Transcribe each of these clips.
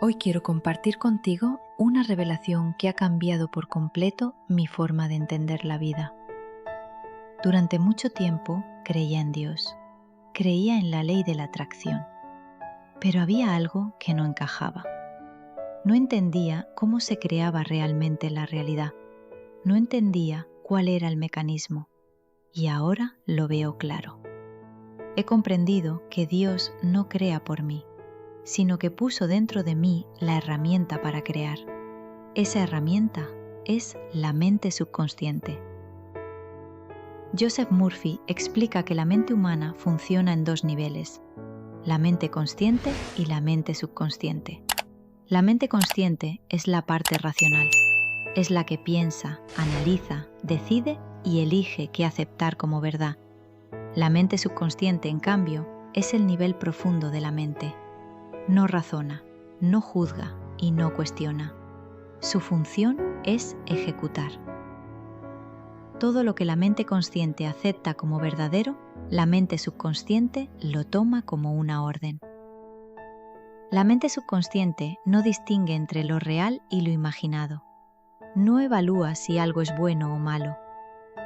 Hoy quiero compartir contigo una revelación que ha cambiado por completo mi forma de entender la vida. Durante mucho tiempo creía en Dios, creía en la ley de la atracción, pero había algo que no encajaba. No entendía cómo se creaba realmente la realidad, no entendía cuál era el mecanismo, y ahora lo veo claro. He comprendido que Dios no crea por mí, sino que puso dentro de mí la herramienta para crear. Esa herramienta es la mente subconsciente. Joseph Murphy explica que la mente humana funciona en dos niveles, la mente consciente y la mente subconsciente. La mente consciente es la parte racional, es la que piensa, analiza, decide y elige qué aceptar como verdad. La mente subconsciente, en cambio, es el nivel profundo de la mente. No razona, no juzga y no cuestiona. Su función es ejecutar. Todo lo que la mente consciente acepta como verdadero, la mente subconsciente lo toma como una orden. La mente subconsciente no distingue entre lo real y lo imaginado. No evalúa si algo es bueno o malo.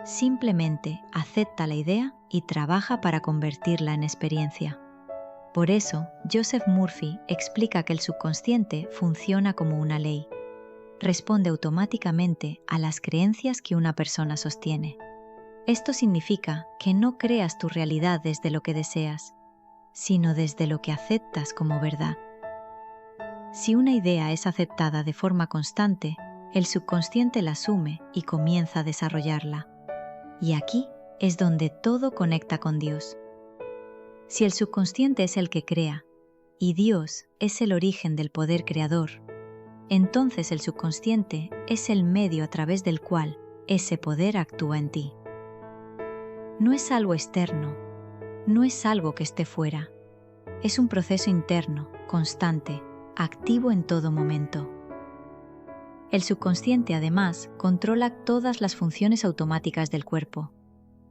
Simplemente acepta la idea y trabaja para convertirla en experiencia. Por eso, Joseph Murphy explica que el subconsciente funciona como una ley. Responde automáticamente a las creencias que una persona sostiene. Esto significa que no creas tu realidad desde lo que deseas, sino desde lo que aceptas como verdad. Si una idea es aceptada de forma constante, el subconsciente la asume y comienza a desarrollarla. Y aquí es donde todo conecta con Dios. Si el subconsciente es el que crea, y Dios es el origen del poder creador, entonces el subconsciente es el medio a través del cual ese poder actúa en ti. No es algo externo, no es algo que esté fuera. Es un proceso interno, constante, activo en todo momento. El subconsciente, además, controla todas las funciones automáticas del cuerpo: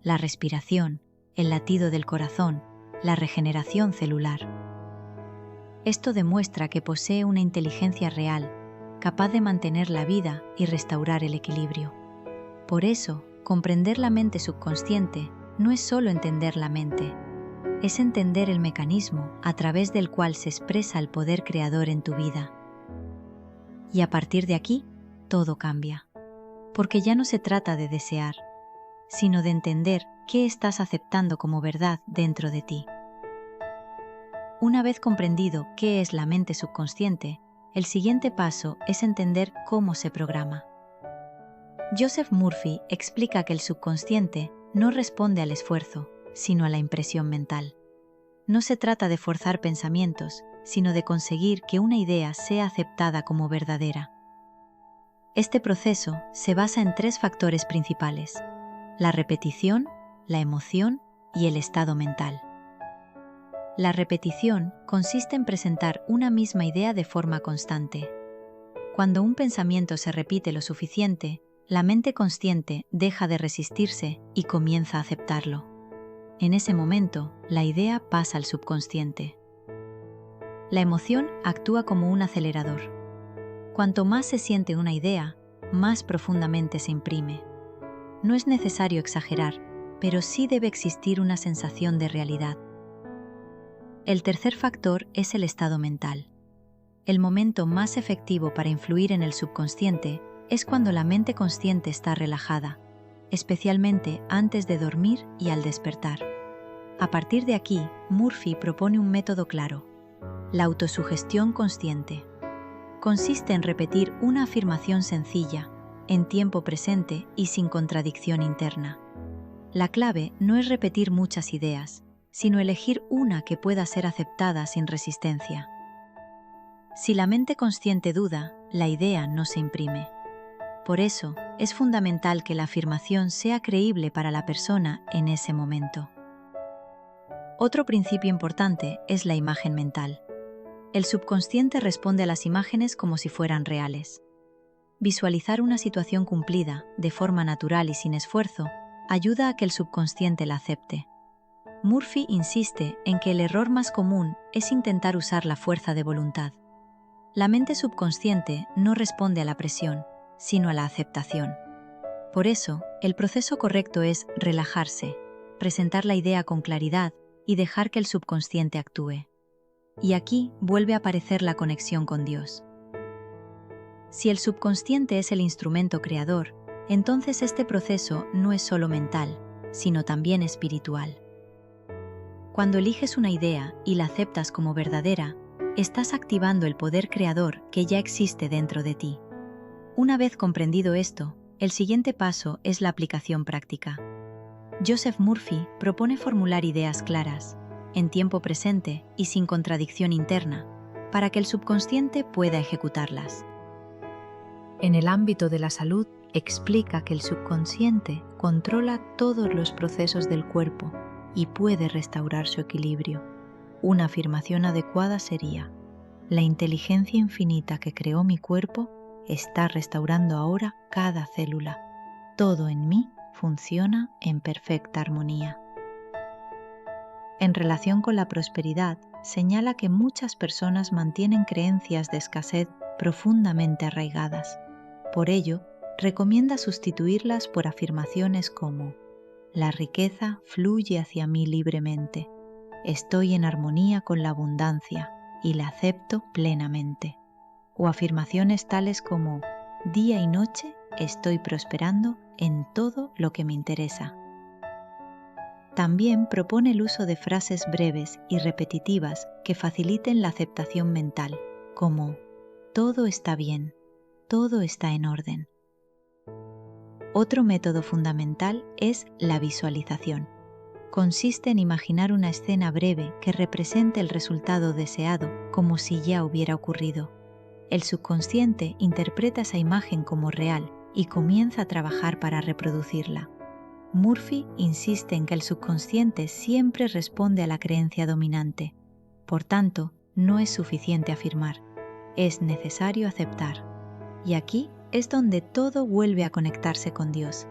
la respiración, el latido del corazón, la regeneración celular. Esto demuestra que posee una inteligencia real, capaz de mantener la vida y restaurar el equilibrio. Por eso, comprender la mente subconsciente no es solo entender la mente, es entender el mecanismo a través del cual se expresa el poder creador en tu vida. Y a partir de aquí, todo cambia, porque ya no se trata de desear, sino de entender qué estás aceptando como verdad dentro de ti. Una vez comprendido qué es la mente subconsciente, el siguiente paso es entender cómo se programa. Joseph Murphy explica que el subconsciente no responde al esfuerzo, sino a la impresión mental. No se trata de forzar pensamientos, sino de conseguir que una idea sea aceptada como verdadera. Este proceso se basa en tres factores principales: la repetición, la emoción y el estado mental. La repetición consiste en presentar una misma idea de forma constante. Cuando un pensamiento se repite lo suficiente, la mente consciente deja de resistirse y comienza a aceptarlo. En ese momento, la idea pasa al subconsciente. La emoción actúa como un acelerador. Cuanto más se siente una idea, más profundamente se imprime. No es necesario exagerar, pero sí debe existir una sensación de realidad. El tercer factor es el estado mental. El momento más efectivo para influir en el subconsciente es cuando la mente consciente está relajada, especialmente antes de dormir y al despertar. A partir de aquí, Murphy propone un método claro: la autosugestión consciente. Consiste en repetir una afirmación sencilla, en tiempo presente y sin contradicción interna. La clave no es repetir muchas ideas, sino elegir una que pueda ser aceptada sin resistencia. Si la mente consciente duda, la idea no se imprime. Por eso, es fundamental que la afirmación sea creíble para la persona en ese momento. Otro principio importante es la imagen mental. El subconsciente responde a las imágenes como si fueran reales. Visualizar una situación cumplida, de forma natural y sin esfuerzo, ayuda a que el subconsciente la acepte. Murphy insiste en que el error más común es intentar usar la fuerza de voluntad. La mente subconsciente no responde a la presión, sino a la aceptación. Por eso, el proceso correcto es relajarse, presentar la idea con claridad y dejar que el subconsciente actúe. Y aquí vuelve a aparecer la conexión con Dios. Si el subconsciente es el instrumento creador, entonces este proceso no es solo mental, sino también espiritual. Cuando eliges una idea y la aceptas como verdadera, estás activando el poder creador que ya existe dentro de ti. Una vez comprendido esto, el siguiente paso es la aplicación práctica. Joseph Murphy propone formular ideas claras, en tiempo presente y sin contradicción interna, para que el subconsciente pueda ejecutarlas. En el ámbito de la salud, explica que el subconsciente controla todos los procesos del cuerpo y puede restaurar su equilibrio. Una afirmación adecuada sería: la inteligencia infinita que creó mi cuerpo está restaurando ahora cada célula. Todo en mí funciona en perfecta armonía. En relación con la prosperidad, señala que muchas personas mantienen creencias de escasez profundamente arraigadas. Por ello, recomienda sustituirlas por afirmaciones como: la riqueza fluye hacia mí libremente, estoy en armonía con la abundancia y la acepto plenamente. O afirmaciones tales como: día y noche estoy prosperando en todo lo que me interesa. También propone el uso de frases breves y repetitivas que faciliten la aceptación mental, como: todo está bien, todo está en orden. Otro método fundamental es la visualización. Consiste en imaginar una escena breve que represente el resultado deseado como si ya hubiera ocurrido. El subconsciente interpreta esa imagen como real y comienza a trabajar para reproducirla. Murphy insiste en que el subconsciente siempre responde a la creencia dominante. Por tanto, no es suficiente afirmar, es necesario aceptar. Y aquí es donde todo vuelve a conectarse con Dios.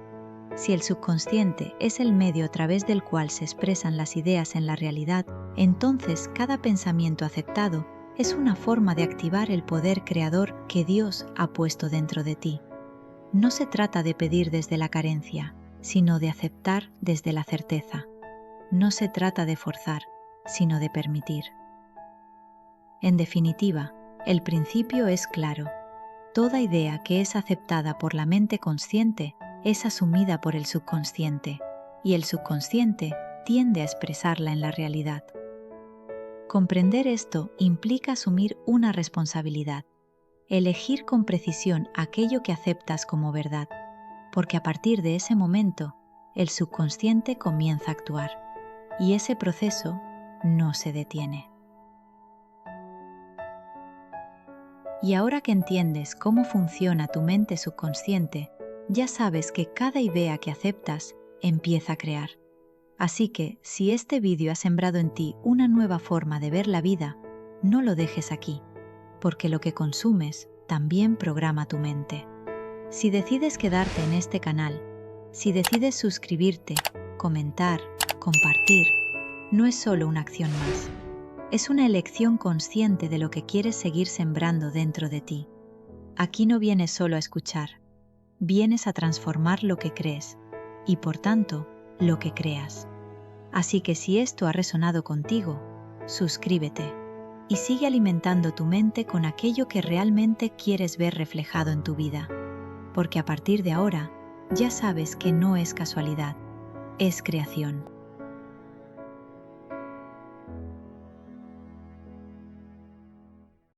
Si el subconsciente es el medio a través del cual se expresan las ideas en la realidad, entonces cada pensamiento aceptado es una forma de activar el poder creador que Dios ha puesto dentro de ti. No se trata de pedir desde la carencia, sino de aceptar desde la certeza. No se trata de forzar, sino de permitir. En definitiva, el principio es claro. Toda idea que es aceptada por la mente consciente es asumida por el subconsciente, y el subconsciente tiende a expresarla en la realidad. Comprender esto implica asumir una responsabilidad, elegir con precisión aquello que aceptas como verdad, porque a partir de ese momento, el subconsciente comienza a actuar, y ese proceso no se detiene. Y ahora que entiendes cómo funciona tu mente subconsciente, ya sabes que cada idea que aceptas empieza a crear. Así que, si este vídeo ha sembrado en ti una nueva forma de ver la vida, no lo dejes aquí, porque lo que consumes también programa tu mente. Si decides quedarte en este canal, si decides suscribirte, comentar, compartir, no es solo una acción más. Es una elección consciente de lo que quieres seguir sembrando dentro de ti. Aquí no vienes solo a escuchar, vienes a transformar lo que crees y, por tanto, lo que creas. Así que si esto ha resonado contigo, suscríbete y sigue alimentando tu mente con aquello que realmente quieres ver reflejado en tu vida. Porque a partir de ahora, ya sabes que no es casualidad, es creación.